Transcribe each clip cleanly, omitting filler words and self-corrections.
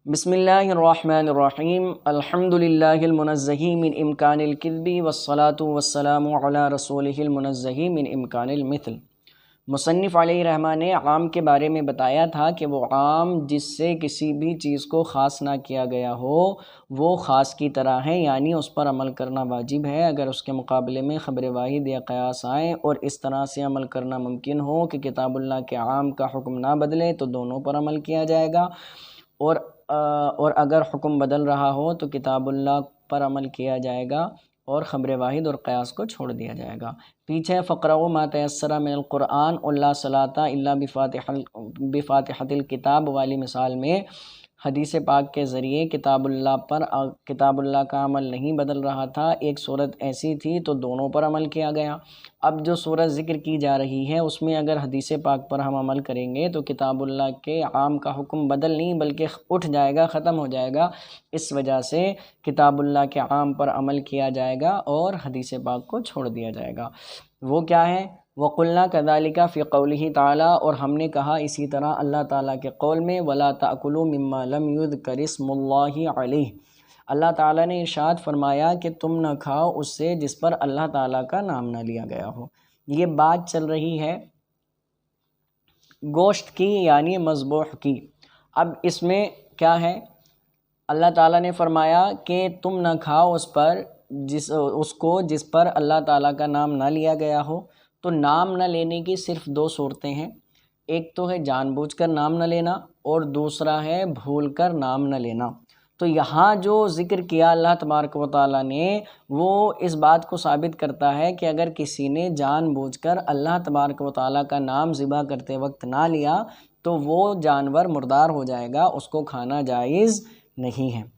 بسم اللہ الرحمن الرحیم الحمد للہ المنزہ من امکان الکذب والصلاة والسلام علی رسولہ المنزہ من امکان المثل۔ مصنف علیہ رحمہ نے عام کے بارے میں بتایا تھا کہ وہ عام جس سے کسی بھی چیز کو خاص نہ کیا گیا ہو وہ خاص کی طرح ہے، یعنی اس پر عمل کرنا واجب ہے اگر اس کے مقابلے میں خبر واحد یا قیاس آئیں اور اس طرح سے عمل کرنا ممکن ہو کہ کتاب اللہ کے عام کا حکم نہ بدلے تو دونوں پر عمل کیا جائے گا، اور اگر حکم بدل رہا ہو تو کتاب اللہ پر عمل کیا جائے گا اور خبر واحد اور قیاس کو چھوڑ دیا جائے گا۔ پیچھے فقرؤ ما تیسر من القرآن لا صلاۃ الا بفاتحۃ الکتاب والی مثال میں حدیث پاک کے ذریعے کتاب اللہ کا عمل نہیں بدل رہا تھا، ایک صورت ایسی تھی تو دونوں پر عمل کیا گیا۔ اب جو صورت ذکر کی جا رہی ہے اس میں اگر حدیث پاک پر ہم عمل کریں گے تو کتاب اللہ کے عام کا حکم بدل نہیں بلکہ اٹھ جائے گا، ختم ہو جائے گا، اس وجہ سے کتاب اللہ کے عام پر عمل کیا جائے گا اور حدیث پاک کو چھوڑ دیا جائے گا۔ وہ کیا ہے؟ وَقُلْنَا كَذَلِكَ فِي قَوْلِهِ تعالیٰ، اور ہم نے کہا اسی طرح اللہ تعالیٰ کے قول میں وَلَا تَأْكُلُوا مِمَّا لَمْ يُذْكَرِ اسْمُ اللَّهِ عَلَيْهِ، اللہ تعالیٰ نے ارشاد فرمایا کہ تم نہ کھاؤ اس سے جس پر اللہ تعالیٰ کا نام نہ لیا گیا ہو۔ یہ بات چل رہی ہے گوشت کی، یعنی مذبوح کی۔ اب اس میں کیا ہے؟ اللہ تعالیٰ نے فرمایا کہ تم نہ کھاؤ اس کو جس پر اللہ تعالیٰ کا نام نہ لیا گیا ہو۔ تو نام نہ لینے کی صرف دو صورتیں ہیں، ایک تو ہے جان بوجھ کر نام نہ لینا اور دوسرا ہے بھول کر نام نہ لینا۔ تو یہاں جو ذکر کیا اللہ تبارک و تعالیٰ نے وہ اس بات کو ثابت کرتا ہے کہ اگر کسی نے جان بوجھ کر اللہ تبارک و تعالیٰ کا نام ذبح کرتے وقت نہ لیا تو وہ جانور مردار ہو جائے گا، اس کو کھانا جائز نہیں ہے۔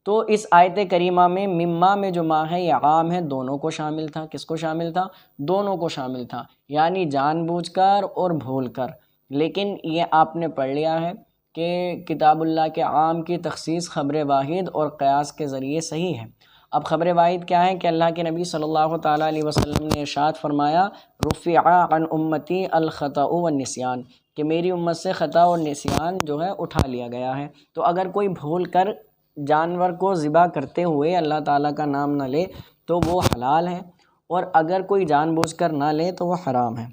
تو اس آیت کریمہ میں مما میں جو ما ہے یہ عام ہے، دونوں کو شامل تھا۔ کس کو شامل تھا؟ دونوں کو شامل تھا، یعنی جان بوجھ کر اور بھول کر۔ لیکن یہ آپ نے پڑھ لیا ہے کہ کتاب اللہ کے عام کی تخصیص خبر واحد اور قیاس کے ذریعے صحیح ہے۔ اب خبر واحد کیا ہے کہ اللہ کے نبی صلی اللہ تعالیٰ علیہ وسلم نے ارشاد فرمایا رفع عن امتی الخطأ والنسیان، کہ میری امت سے خطا اور نسیان جو ہے اٹھا لیا گیا ہے۔ تو اگر کوئی بھول کر جانور کو ذبح کرتے ہوئے اللہ تعالیٰ کا نام نہ لے تو وہ حلال ہے، اور اگر کوئی جان بوجھ کر نہ لے تو وہ حرام ہے۔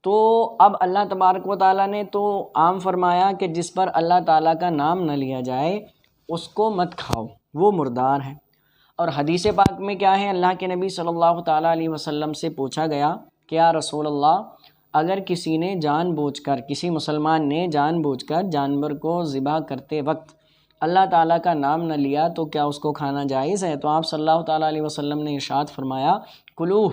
تو اب اللہ تبارک و تعالیٰ نے تو عام فرمایا کہ جس پر اللہ تعالیٰ کا نام نہ لیا جائے اس کو مت کھاؤ، وہ مردار ہے۔ اور حدیث پاک میں کیا ہے؟ اللہ کے نبی صلی اللہ تعالیٰ علیہ وسلم سے پوچھا گیا کہ یا رسول اللہ، اگر کسی نے جان بوجھ کر، کسی مسلمان نے جان بوجھ کر جانور کو ذبح کرتے وقت اللہ تعالیٰ کا نام نہ لیا تو کیا اس کو کھانا جائز ہے؟ تو آپ صلی اللہ تعالیٰ علیہ وسلم نے ارشاد فرمایا کلوہ،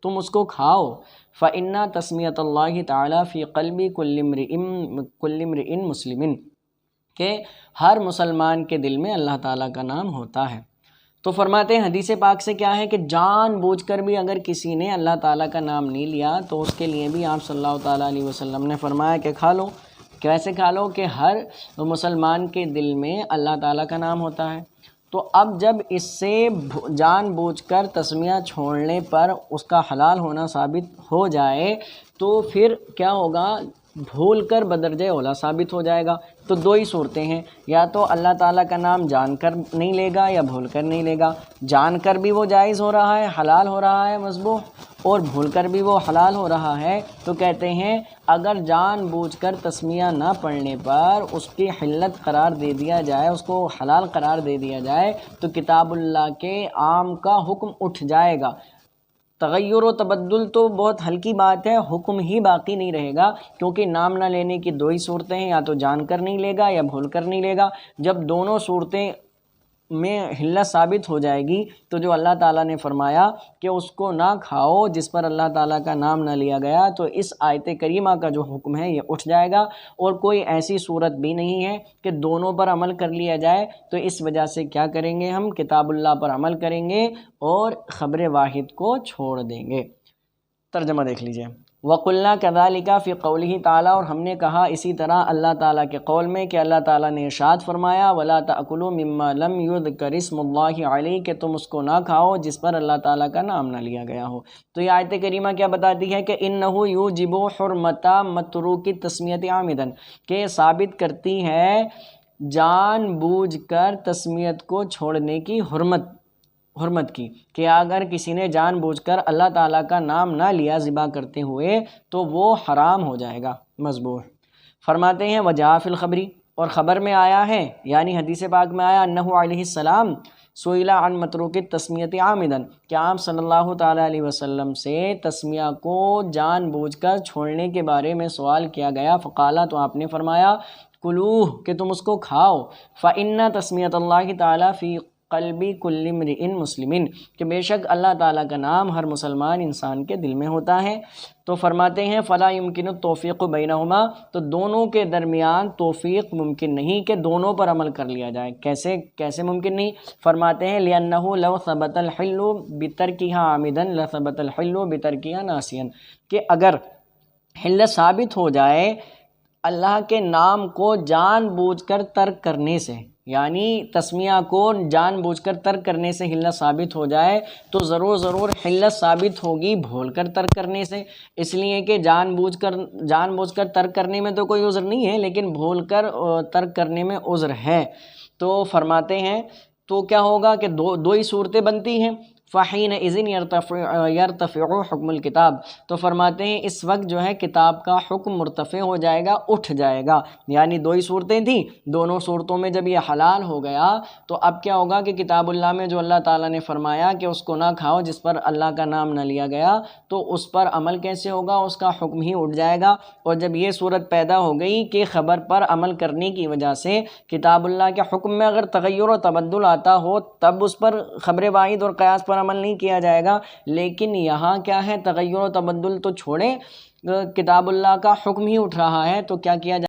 تم اس کو کھاؤ، فإن تسمیۃ اللہ تعالیٰ فی قلب کل امرئ مسلم، کہ ہر مسلمان کے دل میں اللہ تعالیٰ کا نام ہوتا ہے۔ تو فرماتے ہیں حدیث پاک سے کیا ہے کہ جان بوجھ کر بھی اگر کسی نے اللہ تعالیٰ کا نام نہیں لیا تو اس کے لیے بھی آپ صلی اللہ تعالیٰ علیہ وسلم نے فرمایا کہ کھا لو۔ کیسے کھا لو؟ کہ ہر مسلمان کے دل میں اللہ تعالیٰ کا نام ہوتا ہے۔ تو اب جب اس سے جان بوجھ کر تسمیہ چھوڑنے پر اس کا حلال ہونا ثابت ہو جائے تو پھر کیا ہوگا؟ بھول کر بدرجہ اولا ثابت ہو جائے گا۔ تو دو ہی صورتیں ہیں، یا تو اللہ تعالیٰ کا نام جان کر نہیں لے گا یا بھول کر نہیں لے گا۔ جان کر بھی وہ جائز ہو رہا ہے، حلال ہو رہا ہے مذبوح، اور بھول کر بھی وہ حلال ہو رہا ہے۔ تو کہتے ہیں اگر جان بوجھ کر تسمیہ نہ پڑھنے پر اس کی حلت قرار دے دیا جائے، اس کو حلال قرار دے دیا جائے تو کتاب اللہ کے عام کا حکم اٹھ جائے گا۔ تغیر و تبدل تو بہت ہلکی بات ہے، حکم ہی باقی نہیں رہے گا، کیونکہ نام نہ لینے کی دو ہی صورتیں ہیں، یا تو جان کر نہیں لے گا یا بھول کر نہیں لے گا۔ جب دونوں صورتیں میں حلت ثابت ہو جائے گی تو جو اللہ تعالیٰ نے فرمایا کہ اس کو نہ کھاؤ جس پر اللہ تعالیٰ کا نام نہ لیا گیا، تو اس آیت کریمہ کا جو حکم ہے یہ اٹھ جائے گا، اور کوئی ایسی صورت بھی نہیں ہے کہ دونوں پر عمل کر لیا جائے۔ تو اس وجہ سے کیا کریں گے؟ ہم کتاب اللہ پر عمل کریں گے اور خبر واحد کو چھوڑ دیں گے۔ ترجمہ دیکھ لیجئے۔ وَقُلْنَا كَذَلِكَ فِي قَوْلِهِ تعالیٰ، اور ہم نے کہا اسی طرح اللہ تعالیٰ کے قول میں کہ اللہ تعالیٰ نے ارشاد فرمایا وَلَا تَأْكُلُوا مِمَّا لَمْ يُذْكَرِ اسْمُ اللَّهِ عَلَيْهِ، کہ تم اس کو نہ کھاؤ جس پر اللہ تعالیٰ کا نام نہ لیا گیا ہو۔ تو یہ آیت کریمہ کیا بتاتی ہے کہ إِنَّهُ يُوجِبُ حُرْمَةَ مَتْرُوكِ التَّسْمِيَةِ عَامِدًا، کہ ثابت کرتی ہے جان بوجھ کر تسمیت کو چھوڑنے کی حرمت کی، کہ اگر کسی نے جان بوجھ کر اللہ تعالیٰ کا نام نہ لیا ذبح کرتے ہوئے تو وہ حرام ہو جائے گا مذبوح۔ فرماتے ہیں وجاء فی الخبری، اور خبر میں آیا ہے یعنی حدیث پاک میں آیا، انہ علیہ السلام سئل عن متروک التسمیۃ عامدا، کہ آپ صلی اللہ تعالیٰ علیہ وسلم سے تسمیہ کو جان بوجھ کر چھوڑنے کے بارے میں سوال کیا گیا، فقالا، تو آپ نے فرمایا، کلوہ، کہ تم اس کو کھاؤ، فإن تسمیۃ اللہ تعالیٰ فی قلبی کل امرئ مسلم، کہ بے شک اللہ تعالیٰ کا نام ہر مسلمان انسان کے دل میں ہوتا ہے۔ تو فرماتے ہیں فلا یمکن التوفیق بینہما، تو دونوں کے درمیان توفیق ممکن نہیں کہ دونوں پر عمل کر لیا جائے۔ کیسے ممکن نہیں؟ فرماتے ہیں لأنہ لو ثبت الحل بترکہا عامدا لثبت الحل بترکہا ناسیا، کہ اگر حل ثابت ہو جائے اللہ کے نام کو جان بوجھ کر ترک کرنے سے، یعنی تسمیہ کو جان بوجھ کر ترک کرنے سے حلت ثابت ہو جائے تو ضرور حلت ثابت ہوگی بھول کر ترک کرنے سے، اس لیے کہ جان بوجھ کر ترک کرنے میں تو کوئی عذر نہیں ہے، لیکن بھول کر ترک کرنے میں عذر ہے۔ تو فرماتے ہیں تو کیا ہوگا کہ دو ہی صورتیں بنتی ہیں، فحینئذ یرتفع حکم الکتاب، تو فرماتے ہیں اس وقت جو ہے کتاب کا حکم مرتفع ہو جائے گا، اٹھ جائے گا، یعنی دو ہی صورتیں تھیں، دونوں صورتوں میں جب یہ حلال ہو گیا تو اب کیا ہوگا کہ کتاب اللہ میں جو اللہ تعالیٰ نے فرمایا کہ اس کو نہ کھاؤ جس پر اللہ کا نام نہ لیا گیا، تو اس پر عمل کیسے ہوگا؟ اس کا حکم ہی اٹھ جائے گا۔ اور جب یہ صورت پیدا ہو گئی کہ خبر پر عمل کرنے کی وجہ سے کتاب اللہ کے حکم میں اگر تغیر و تبدل آتا ہو تب اس پر خبر واحد اور قیاس پر عمل نہیں کیا جائے گا، لیکن یہاں کیا ہے، تغیر و تبدل تو چھوڑیں، کتاب اللہ کا حکم ہی اٹھ رہا ہے، تو کیا کیا جائے